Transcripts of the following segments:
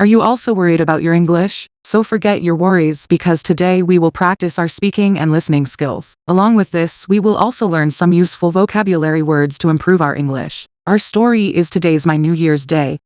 Are you also worried about your English? So forget your worries because today we will practice our speaking and listening skills. Along with this, we will also learn some useful vocabulary words to improve our English. Our story is today's my New Year's Day.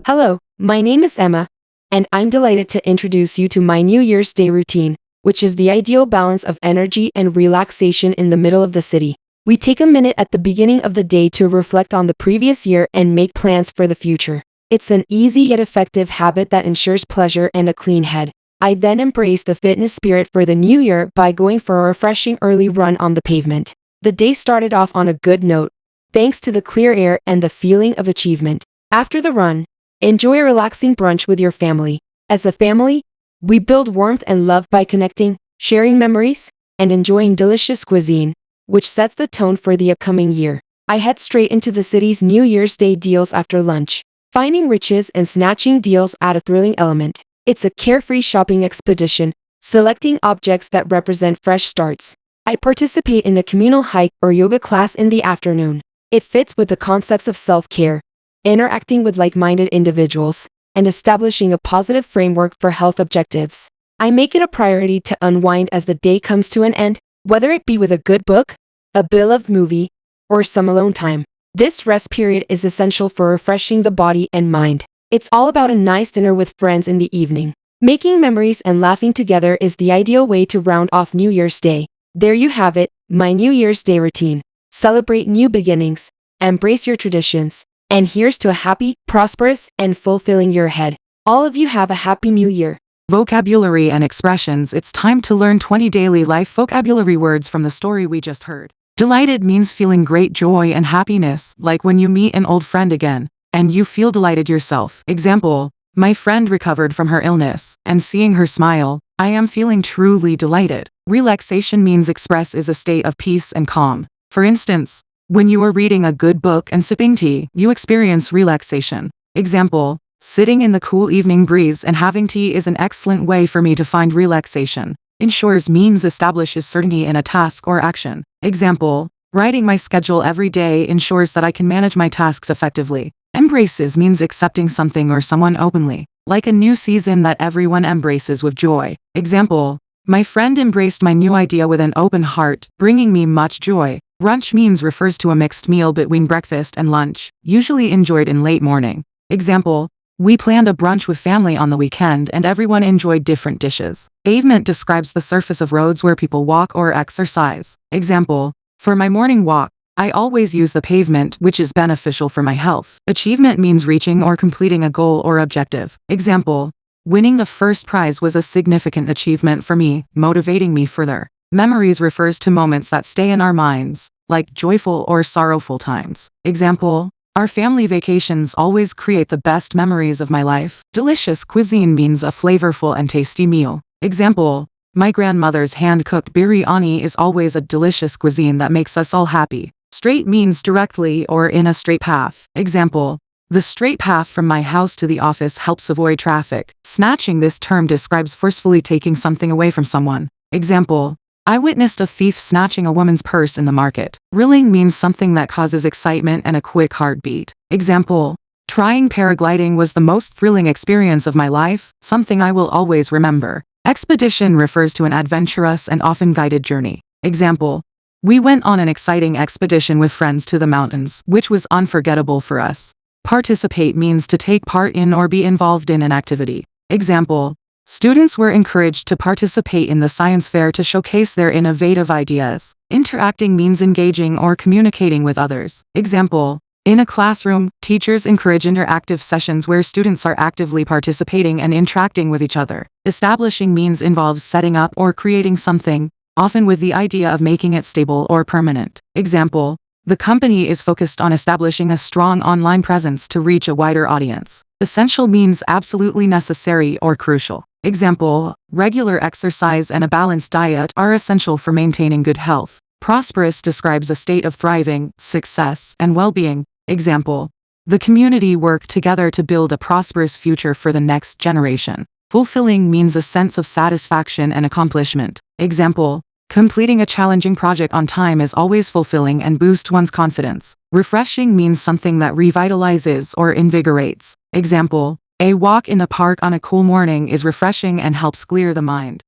Hello, my name is Emma, and I'm delighted to introduce you to my New Year's Day routine, which is the ideal balance of energy and relaxation in the middle of the city. We take a minute at the beginning of the day to reflect on the previous year and make plans for the future. It's an easy yet effective habit that ensures pleasure and a clean head. I then embrace the fitness spirit for the new year by going for a refreshing early run on the pavement. The day started off on a good note, thanks to the clear air and the feeling of achievement. After the run, enjoy a relaxing brunch with your family. As a family, we build warmth and love by connecting, sharing memories, and enjoying delicious cuisine, which sets the tone for the upcoming year. I head straight into the city's New Year's Day deals after lunch. Finding riches and snatching deals add a thrilling element. It's a carefree shopping expedition, selecting objects that represent fresh starts. I participate in a communal hike or yoga class in the afternoon. It fits with the concepts of self-care, interacting with like-minded individuals, and establishing a positive framework for health objectives. I make it a priority to unwind as the day comes to an end, whether it be with a good book, a beloved movie, or some alone time. This rest period is essential for refreshing the body and mind. It's all about a nice dinner with friends in the evening. Making memories and laughing together is the ideal way to round off New Year's Day. There you have it, my New Year's Day routine. Celebrate new beginnings, embrace your traditions, and here's to a happy, prosperous, and fulfilling year ahead. All of you have a happy new year. Vocabulary and expressions. It's time to learn 20 daily life vocabulary words from the story we just heard. Delighted means feeling great joy and happiness, like when you meet an old friend again, and you feel delighted yourself. Example, my friend recovered from her illness, and seeing her smile, I am feeling truly delighted. Relaxation means express is a state of peace and calm. For instance, when you are reading a good book and sipping tea, you experience relaxation. Example, sitting in the cool evening breeze and having tea is an excellent way for me to find relaxation. Ensures means establishes certainty in a task or action. Example, writing my schedule every day ensures that I can manage my tasks effectively. Embraces means accepting something or someone openly, like a new season that everyone embraces with joy. Example, my friend embraced my new idea with an open heart, bringing me much joy. Brunch means refers to a mixed meal between breakfast and lunch, usually enjoyed in late morning. Example, we planned a brunch with family on the weekend and everyone enjoyed different dishes. Pavement describes the surface of roads where people walk or exercise. Example, for my morning walk, I always use the pavement, which is beneficial for my health. Achievement means reaching or completing a goal or objective. Example, winning the first prize was a significant achievement for me, motivating me further. Memories refers to moments that stay in our minds, like joyful or sorrowful times. Example, our family vacations always create the best memories of my life. Delicious cuisine means a flavorful and tasty meal. Example, my grandmother's hand-cooked biryani is always a delicious cuisine that makes us all happy. Straight means directly or in a straight path. Example, the straight path from my house to the office helps avoid traffic. Snatching. This term describes forcefully taking something away from someone. Example, I witnessed a thief snatching a woman's purse in the market. Thrilling means something that causes excitement and a quick heartbeat. Example, trying paragliding was the most thrilling experience of my life, something I will always remember. Expedition refers to an adventurous and often guided journey. Example, we went on an exciting expedition with friends to the mountains, which was unforgettable for us. Participate means to take part in or be involved in an activity. Example, students were encouraged to participate in the science fair to showcase their innovative ideas. Interacting means engaging or communicating with others. Example, in a classroom, teachers encourage interactive sessions where students are actively participating and interacting with each other. Establishing means involves setting up or creating something, often with the idea of making it stable or permanent. Example, the company is focused on establishing a strong online presence to reach a wider audience. Essential means absolutely necessary or crucial. Example, regular exercise and a balanced diet are essential for maintaining good health. Prosperous describes a state of thriving, success, and well-being. Example, the community worked together to build a prosperous future for the next generation. Fulfilling means a sense of satisfaction and accomplishment. Example, completing a challenging project on time is always fulfilling and boosts one's confidence. Refreshing means something that revitalizes or invigorates. Example, A walk in a park on a cool morning is refreshing and helps clear the mind.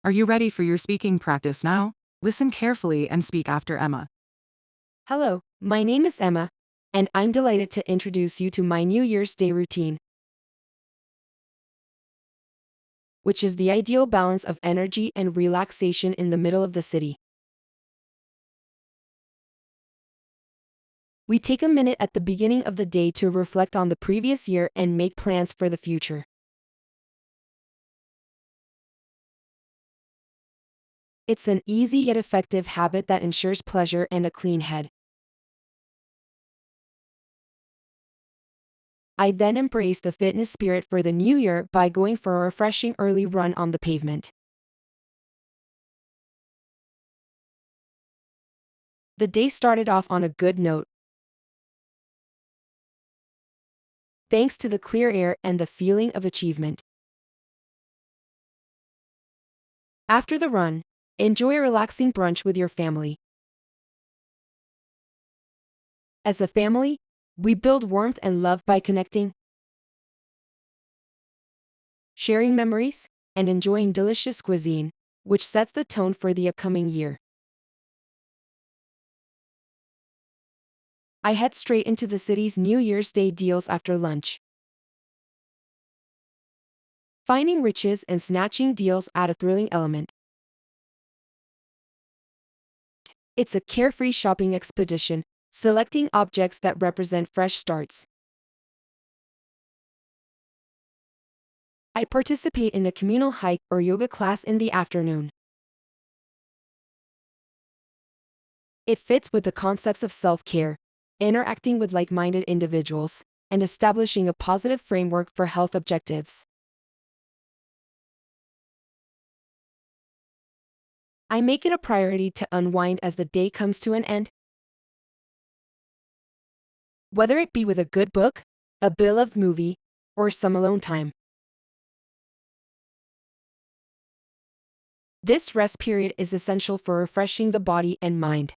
Are you ready for your speaking practice now? Listen carefully and speak after Emma. Hello, my name is Emma, and I'm delighted to introduce you to my New Year's Day routine, which is the ideal balance of energy and relaxation in the middle of the city. We take a minute at the beginning of the day to reflect on the previous year and make plans for the future. It's an easy yet effective habit that ensures pleasure and a clean head. I then embrace the fitness spirit for the new year by going for a refreshing early run on the pavement. The day started off on a good note, thanks to the clear air and the feeling of achievement. After the run, enjoy a relaxing brunch with your family. As a family, we build warmth and love by connecting, sharing memories, and enjoying delicious cuisine, which sets the tone for the upcoming year. I head straight into the city's New Year's Day deals after lunch. Finding riches and snatching deals add a thrilling element. It's a carefree shopping expedition, selecting objects that represent fresh starts. I participate in a communal hike or yoga class in the afternoon. It fits with the concepts of self-care, interacting with like-minded individuals, and establishing a positive framework for health objectives. I make it a priority to unwind as the day comes to an end. Whether it be with a good book, a beloved movie, or some alone time. This rest period is essential for refreshing the body and mind.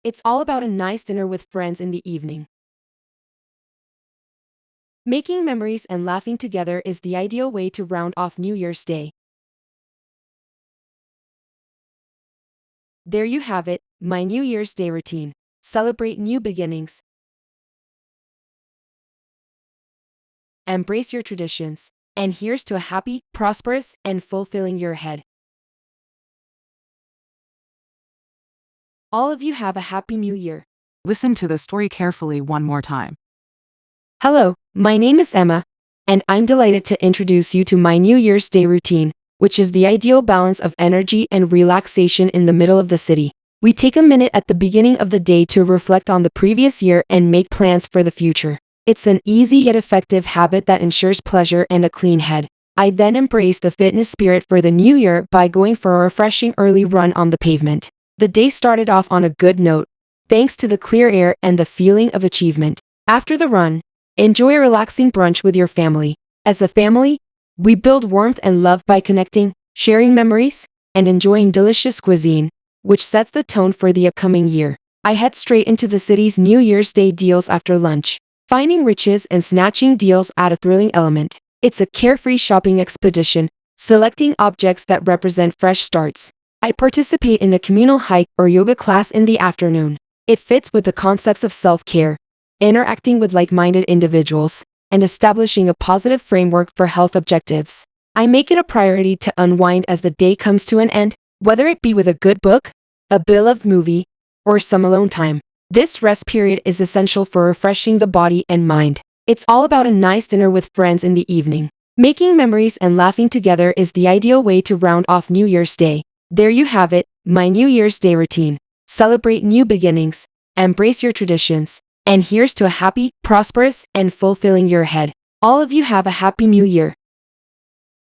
It's all about a nice dinner with friends in the evening. Making memories and laughing together is the ideal way to round off New Year's Day. There you have it, my New Year's Day routine. Celebrate new beginnings. Embrace your traditions. And here's to a happy, prosperous, and fulfilling year ahead. All of you have a happy new year. Listen to the story carefully one more time. Hello, my name is Emma, and I'm delighted to introduce you to my New Year's Day routine, which is the ideal balance of energy and relaxation in the middle of the city. We take a minute at the beginning of the day to reflect on the previous year and make plans for the future. It's an easy yet effective habit that ensures pleasure and a clean head. I then embrace the fitness spirit for the new year by going for a refreshing early run on the pavement. The day started off on a good note, thanks to the clear air and the feeling of achievement. After the run, enjoy a relaxing brunch with your family. As a family, we build warmth and love by connecting, sharing memories, and enjoying delicious cuisine, which sets the tone for the upcoming year. I head straight into the city's New Year's Day deals after lunch. Finding riches and snatching deals add a thrilling element. It's a carefree shopping expedition, selecting objects that represent fresh starts. I participate in a communal hike or yoga class in the afternoon. It fits with the concepts of self-care, interacting with like-minded individuals, and establishing a positive framework for health objectives. I make it a priority to unwind as the day comes to an end, whether it be with a good book, a beloved movie, or some alone time. This rest period is essential for refreshing the body and mind. It's all about a nice dinner with friends in the evening. Making memories and laughing together is the ideal way to round off New Year's Day. There you have it, my New Year's Day routine. Celebrate new beginnings, embrace your traditions, and here's to a happy, prosperous, and fulfilling year ahead. All of you have a happy new year.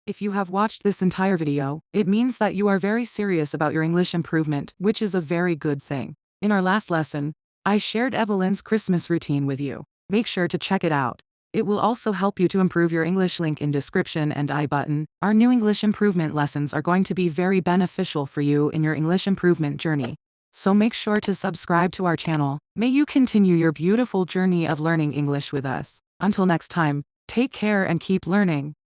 If you have watched this entire video, it means that you are very serious about your English improvement, which is a very good thing. In our last lesson, I shared Evelyn's Christmas routine with you. Make sure to check it out. It will also help you to improve your English. Link in description and I button. Our new English improvement lessons are going to be very beneficial for you in your English improvement journey. So make sure to subscribe to our channel. May you continue your beautiful journey of learning English with us. Until next time, take care and keep learning.